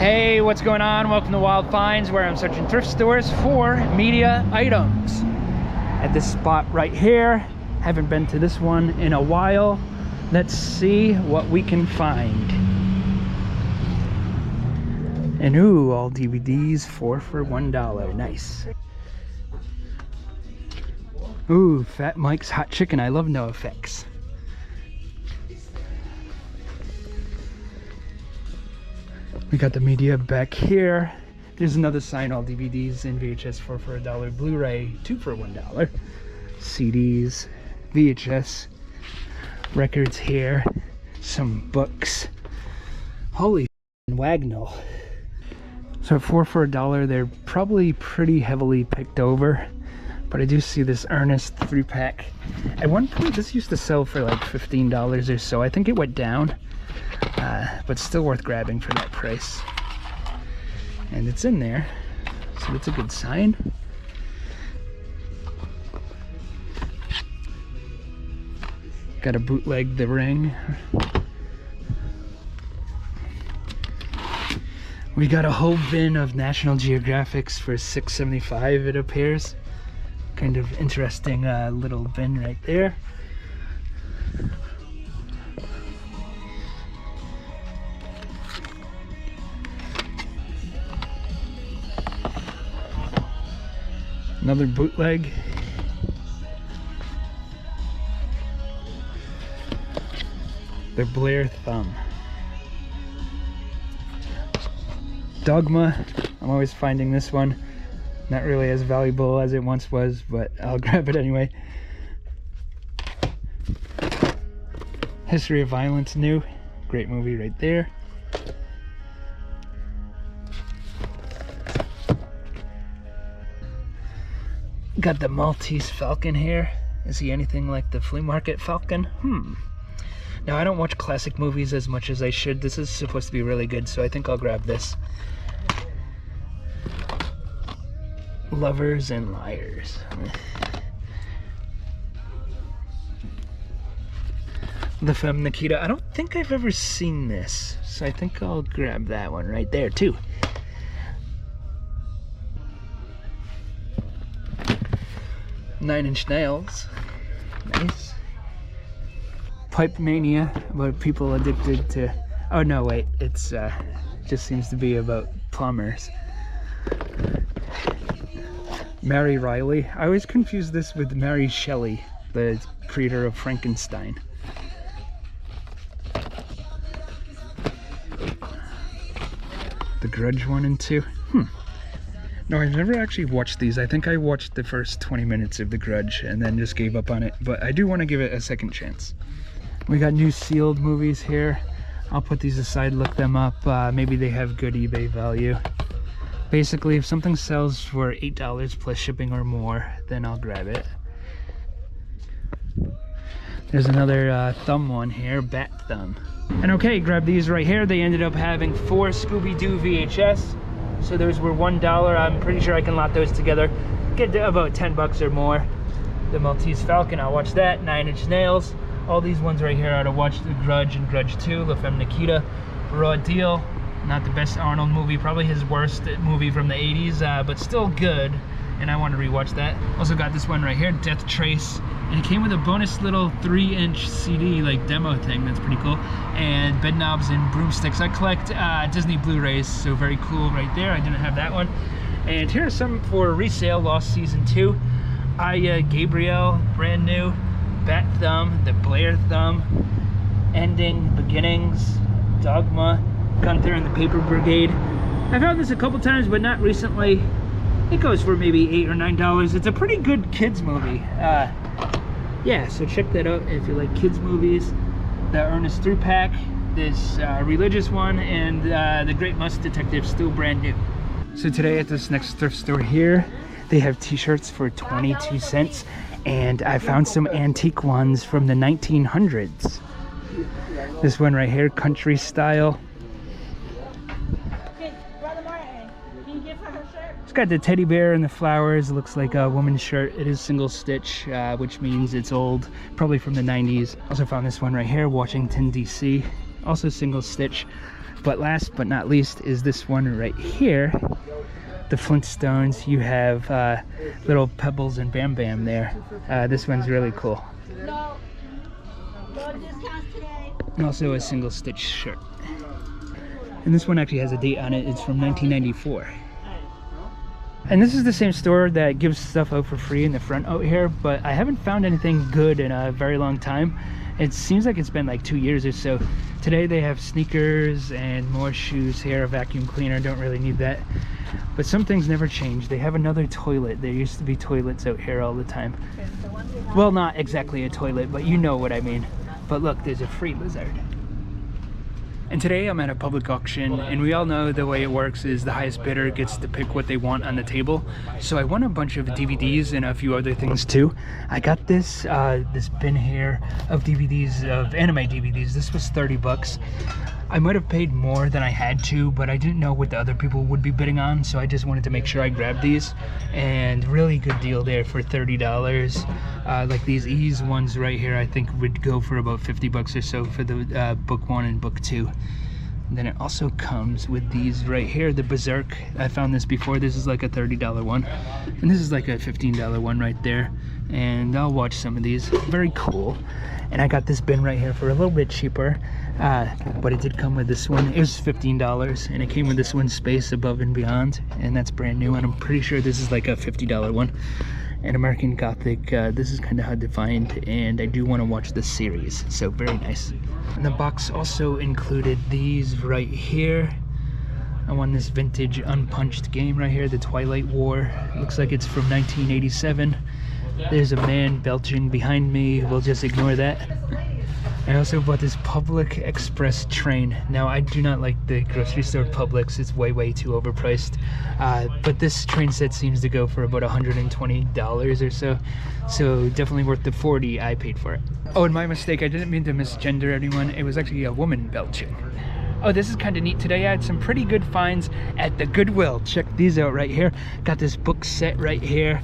Hey, what's going on? Welcome to Wild Finds, where I'm searching thrift stores for media items. At this spot right here, haven't been to this one in a while. Let's see what we can find. And ooh, all DVDs, 4 for $1. Nice. Ooh, Fat Mike's Hot Chicken. I love no effects. We got the media back here. There's another sign, all DVDs and VHS, 4 for $1. Blu-ray, 2 for $1. CDs, VHS, records here, some books. Holy Wagnall. So at 4 for $1, they're probably pretty heavily picked over. But I do see this Ernest 3-pack. At one point, this used to sell for like $15 or so. I think it went down. But still worth grabbing for that price. And it's in there, so that's a good sign. Got a bootleg The Ring. We got a whole bin of National Geographics for $6.75, it appears. Kind of interesting little bin right there. Another bootleg. The Blair Thumb. Dogma. I'm always finding this one. Not really as valuable as it once was, but I'll grab it anyway. History of Violence new. Great movie right there. Got the Maltese Falcon here. Is he anything like the flea market falcon? Now, I don't watch classic movies as much as I should. This is supposed to be really good, so I think I'll grab this. Lovers and Liars. The Femme Nikita. I don't think I've ever seen this, so I think I'll grab that one right there, too. Nine Inch Nails. Nice. Pipe Mania, about people addicted to... Oh no, wait, it's just seems to be about plumbers. Mary Riley. I always confuse this with Mary Shelley, the creator of Frankenstein. The Grudge 1 and 2. No, I've never actually watched these. I think I watched the first 20 minutes of The Grudge and then just gave up on it, but I do want to give it a second chance. We got new sealed movies here. I'll put these aside, look them up. Maybe they have good eBay value. Basically, if something sells for $8 plus shipping or more, then I'll grab it. There's another thumb one here, Bat Thumb. And okay, grab these right here. They ended up having 4 Scooby-Doo VHS. So those were $1. I'm pretty sure I can lot those together. Get about 10 bucks or more. The Maltese Falcon, I'll watch that. 9 Inch Nails. All these ones right here, I'd watch The Grudge and Grudge 2. La Femme Nikita. Raw Deal. Not the best Arnold movie. Probably his worst movie from the 80s, but still good. And I want to rewatch that. Also got this one right here, Death Trace. And it came with a bonus little 3-inch CD, like demo thing. That's pretty cool. And Bed Knobs and Broomsticks. I collect Disney Blu-rays, so very cool right there. I didn't have that one. And here are some for resale, Lost Season 2. Aya Gabrielle, brand new. Bat Thumb, The Blair Thumb. Ending, Beginnings, Dogma, Gunther and the Paper Brigade. I found this a couple times, but not recently. It goes for maybe $8 or $9. It's a pretty good kids movie. Yeah, so check that out if you like kids movies. The Ernest 3-pack, this religious one, and The Great Musk Detective, still brand new. So today at this next thrift store here, they have t-shirts for 22 cents, and I found some antique ones from the 1900s. This one right here, country style. It's got the teddy bear and the flowers. It looks like a woman's shirt. It is single stitch, which means it's old, probably from the 90s. Also found this one right here, Washington, D.C. Also single stitch. But last but not least is this one right here, the Flintstones. You have little Pebbles and Bam Bam there. This one's really cool. No discounts today. And also a single stitch shirt. And this one actually has a date on it. It's from 1994. And this is the same store that gives stuff out for free in the front out here, but I haven't found anything good in a very long time. It seems like it's been like 2 years or so. Today they have sneakers and more shoes here, a vacuum cleaner, don't really need that. But some things never change. They have another toilet. There used to be toilets out here all the time. Well, not exactly a toilet, but you know what I mean. But look, there's a free lizard. And today I'm at a public auction, and we all know the way it works is the highest bidder gets to pick what they want on the table. So I won a bunch of DVDs and a few other things too. I got this this bin here of DVDs, of anime DVDs. This was 30 bucks. I might have paid more than I had to, but I didn't know what the other people would be bidding on, so I just wanted to make sure I grabbed these. And really good deal there for $30. Like these Ease ones right here, I think would go for about 50 bucks or so for the book 1 and book 2. And then it also comes with these right here, the Berserk. I found this before. This is like a $30 one, and this is like a $15 one right there. And I'll watch some of these. Very cool. And I got this bin right here for a little bit cheaper, but it did come with this one. It was $15, and it came with this one, Space Above and Beyond, and that's brand new. And I'm pretty sure this is like a $50 one. And American Gothic, this is kind of hard to find, and I do want to watch this series, so very nice. And the box also included these right here. I won this vintage unpunched game right here, the Twilight War. It looks like it's from 1987. There's a man belching behind me. We'll just ignore that. I also bought this Public Express train. Now, I do not like the grocery store Publix. It's way too overpriced. But this train set seems to go for about $120 or so. So definitely worth the $40 I paid for it. Oh, and my mistake, I didn't mean to misgender anyone. It was actually a woman belching. Oh, this is kind of neat. Today I had some pretty good finds at the Goodwill. Check these out right here. Got this book set right here.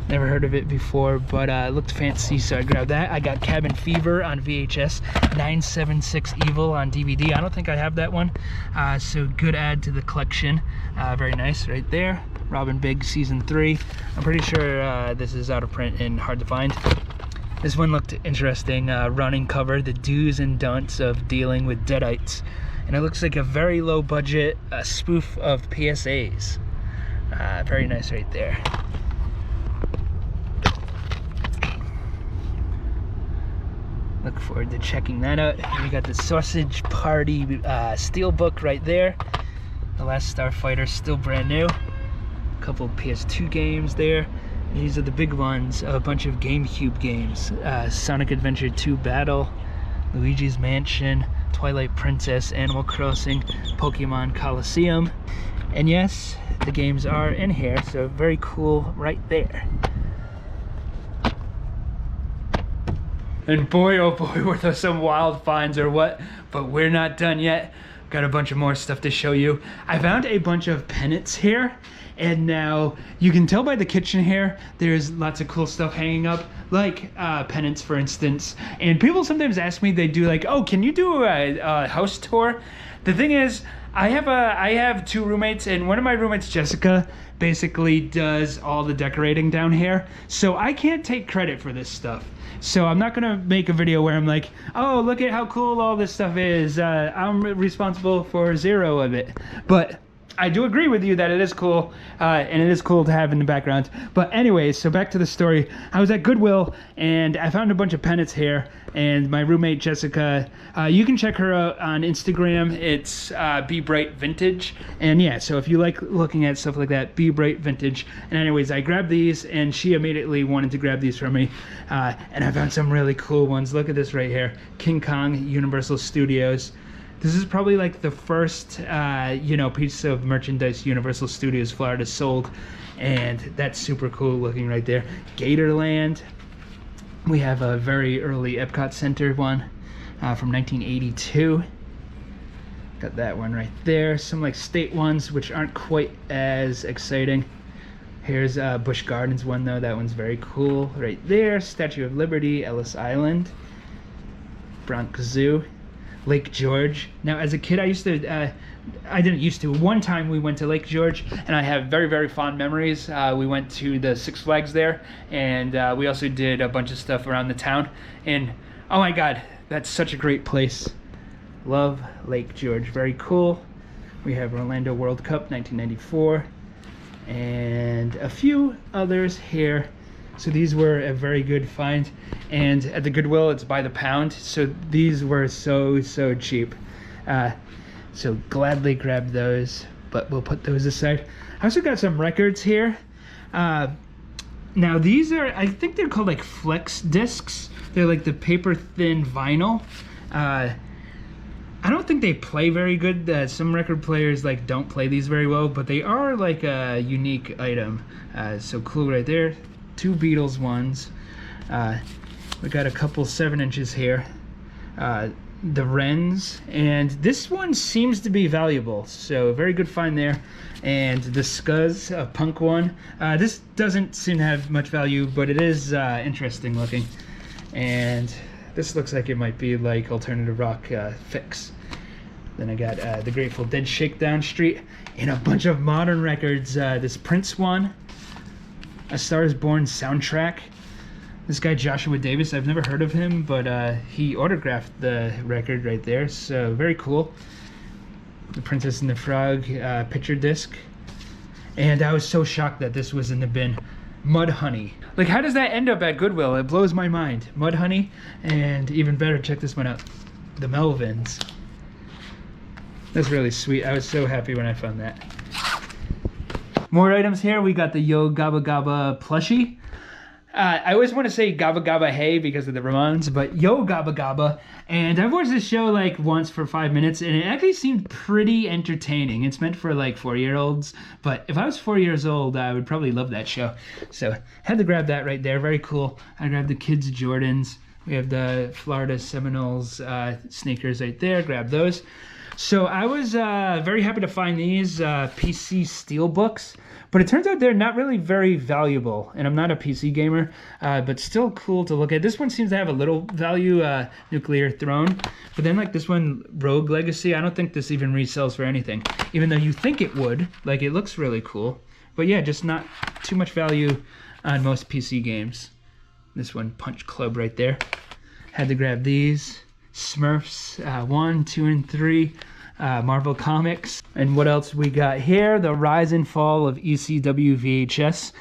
Never heard of it before, but it looked fancy, so I grabbed that. I got Cabin Fever on VHS, 976 Evil on DVD. I don't think I have that one, so good add to the collection. Very nice right there. Robin Big Season 3. I'm pretty sure this is out of print and hard to find. This one looked interesting. Running cover, the do's and don'ts of dealing with deadites. And it looks like a very low budget spoof of PSAs. Very nice right there. Look forward to checking that out. We got the Sausage Party Steelbook right there. The Last Starfighter, still brand new. A couple PS2 games there. These are the big ones, a bunch of GameCube games. Sonic Adventure 2 Battle, Luigi's Mansion, Twilight Princess, Animal Crossing, Pokemon Coliseum. And yes, the games are in here, so very cool right there. And boy, oh boy, were there some wild finds or what, but we're not done yet. Got a bunch of more stuff to show you. I found a bunch of pennants here, and now you can tell by the kitchen here, there's lots of cool stuff hanging up, like pennants, for instance. And people sometimes ask me, they do like, oh, can you do a house tour? The thing is, I have two roommates, and one of my roommates, Jessica, basically does all the decorating down here, so I can't take credit for this stuff. So I'm not gonna make a video where I'm like, oh, look at how cool all this stuff is. I'm responsible for 0 of it. But I do agree with you that it is cool, and it is cool to have in the background. But anyways, so back to the story. I was at Goodwill, and I found a bunch of pennants here, and my roommate, Jessica, you can check her out on Instagram. It's Be Bright Vintage. And yeah, so if you like looking at stuff like that, Be Bright Vintage. And anyways, I grabbed these, and she immediately wanted to grab these from me. And I found some really cool ones. Look at this right here. King Kong, Universal Studios. This is probably like the first, piece of merchandise Universal Studios Florida sold, and that's super cool looking right there. Gatorland. We have a very early Epcot Center one from 1982. Got that one right there. Some like state ones, which aren't quite as exciting. Here's Busch Gardens one though. That one's very cool right there. Statue of Liberty, Ellis Island, Bronx Zoo. Lake George. Now, as a kid, I used to, I didn't used to. One time we went to Lake George, and I have very, very fond memories. We went to the Six Flags there, and we also did a bunch of stuff around the town. And oh my God, that's such a great place. Love Lake George, very cool. We have Orlando World Cup 1994, and a few others here. So these were a very good find, and at the Goodwill it's by the pound, so these were so cheap. So gladly grabbed those, but we'll put those aside. I also got some records here. Now these are, I think they're called like flex discs. They're like the paper thin vinyl. I don't think they play very good. Some record players like don't play these very well, but they are like a unique item. So cool right there. 2 Beatles ones. We got a couple 7 inches here. The Wrens, and this one seems to be valuable, so very good find there. And the Scuzz, a punk one. This doesn't seem to have much value, but it is interesting looking. And this looks like it might be like alternative rock fix. Then I got the Grateful Dead Shakedown Street, and a bunch of modern records. This Prince one, A Star Is Born soundtrack. This guy Joshua Davis, I've never heard of him, but he autographed the record right there, so very cool. The Princess and the Frog picture disc. And I was so shocked that this was in the bin. Mudhoney. Like, how does that end up at Goodwill? It blows my mind. Mudhoney, and even better, check this one out. The Melvins. That's really sweet. I was so happy when I found that. More items here. We got the Yo Gabba Gabba plushie. I always want to say Gabba Gabba Hey because of the Ramones, but Yo Gabba Gabba. And I've watched this show like once for 5 minutes, and it actually seemed pretty entertaining. It's meant for like 4-year-olds, but if I was 4 years old, I would probably love that show. So had to grab that right there. Very cool. I grabbed the kids' Jordans. We have the Florida Seminoles sneakers right there. Grab those. So I was very happy to find these PC Steelbooks, but it turns out they're not really very valuable, and I'm not a PC gamer, but still cool to look at. This one seems to have a little value, Nuclear Throne, but then like this one, Rogue Legacy, I don't think this even resells for anything, even though you think it would. Like, it looks really cool, but yeah, just not too much value on most PC games. This one, Punch Club right there. Had to grab these. Smurfs 1, 2, and 3, Marvel Comics. And what else we got here? The Rise and Fall of ECW VHS.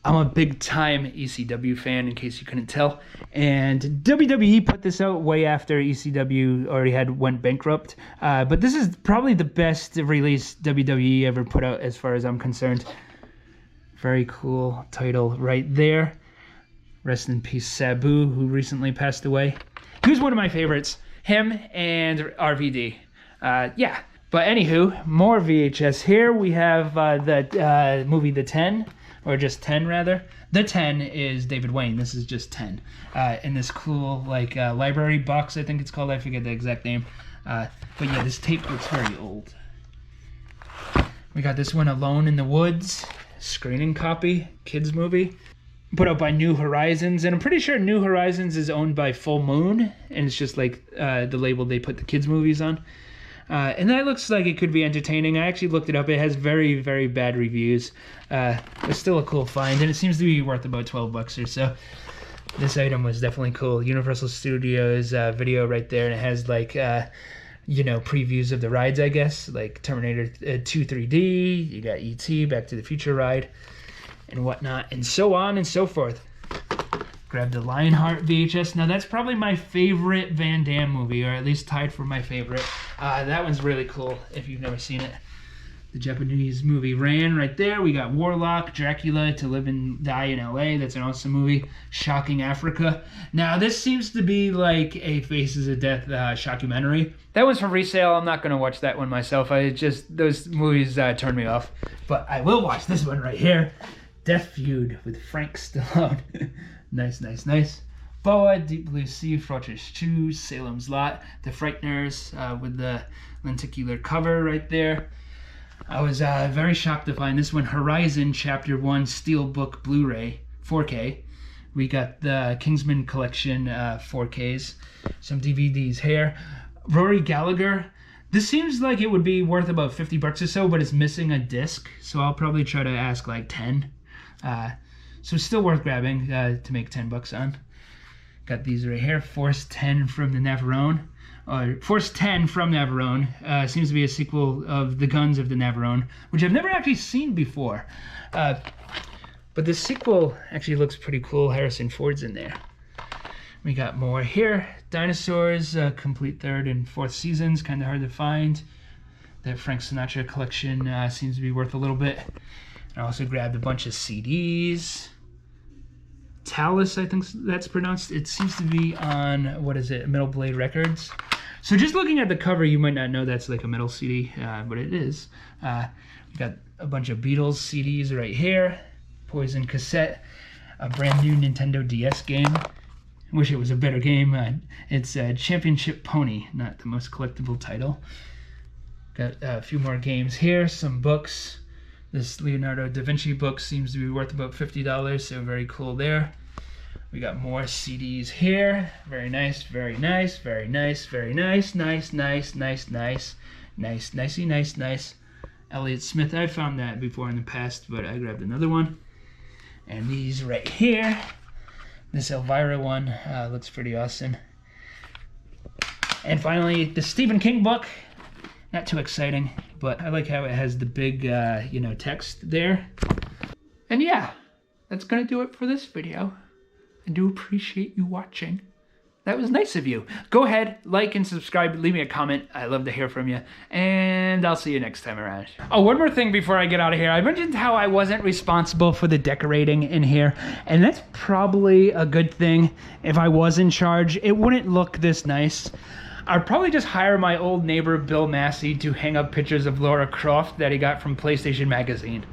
I'm a big time ECW fan, in case you couldn't tell. And WWE put this out way after ECW already went bankrupt. But this is probably the best release WWE ever put out as far as I'm concerned. Very cool title right there. Rest in peace, Sabu, who recently passed away. He was one of my favorites, him and RVD. Yeah, but anywho, more VHS. Here we have the movie The 10, or just 10 rather. The 10 is David Wayne. This is just 10. In this cool like library box, I think it's called. I forget the exact name. But yeah, this tape looks very old. We got this one, Alone in the Woods, screening copy, kids movie. Put out by New Horizons, and I'm pretty sure New Horizons is owned by Full Moon, and it's just like the label they put the kids movies on. And that looks like it could be entertaining. I actually looked it up. It has very, very bad reviews. It's still a cool find, and it seems to be worth about $12 or so. This item was definitely cool. Universal Studios video right there, and it has like you know, previews of the rides, I guess, like Terminator 2 3D. You got E.T., Back to the Future ride, and whatnot, and so on and so forth. Grabbed the Lionheart VHS. Now that's probably my favorite Van Damme movie, or at least tied for my favorite. That one's really cool if you've never seen it. The Japanese movie Ran right there. We got Warlock, Dracula, To Live and Die in LA. That's an awesome movie. Shocking Africa. Now this seems to be like a Faces of Death shockumentary. That one's from resale. I'm not going to watch that one myself. Those movies turn me off. But I will watch this one right here. Death Feud with Frank Stallone. Nice, nice, nice. Boa, Deep Blue Sea, Fortress 2, Salem's Lot, The Frighteners with the lenticular cover right there. I was very shocked to find this one, Horizon Chapter 1 Steelbook Blu-ray 4K. We got the Kingsman Collection 4Ks, some DVDs here. Rory Gallagher. This seems like it would be worth about 50 bucks or so, but it's missing a disc, so I'll probably try to ask like 10. So it's still worth grabbing to make 10 bucks on. Got these right here, Force 10 from the Navarone. Force 10 from Navarone seems to be a sequel of The Guns of the Navarone, which I've never actually seen before. But the sequel actually looks pretty cool. Harrison Ford's in there. We got more here. Dinosaurs, complete 3rd and 4th seasons, kind of hard to find. The Frank Sinatra collection seems to be worth a little bit. I also grabbed a bunch of CDs. Talus, I think that's pronounced. It seems to be on, what is it, Metal Blade Records. So just looking at the cover, you might not know that's like a metal CD, but it is. We got a bunch of Beatles CDs right here. Poison cassette. A brand new Nintendo DS game. I wish it was a better game. It's Championship Pony, not the most collectible title. Got a few more games here, some books. This Leonardo da Vinci book seems to be worth about $50, so very cool there. We got more CDs here. Very nice, very nice, very nice, very nice, nice, nice, nice, nice, nice, nicey, nice, nice. Elliott Smith, I found that before in the past, but I grabbed another one. And these right here. This Elvira one looks pretty awesome. And finally, the Stephen King book. Not too exciting, but I like how it has the big, text there. And yeah, that's gonna do it for this video. I do appreciate you watching. That was nice of you. Go ahead, like and subscribe, leave me a comment. I love to hear from you, and I'll see you next time around. Oh, one more thing before I get out of here. I mentioned how I wasn't responsible for the decorating in here, and that's probably a good thing. If I was in charge, it wouldn't look this nice. I'd probably just hire my old neighbor, Bill Massey, to hang up pictures of Lara Croft that he got from PlayStation Magazine.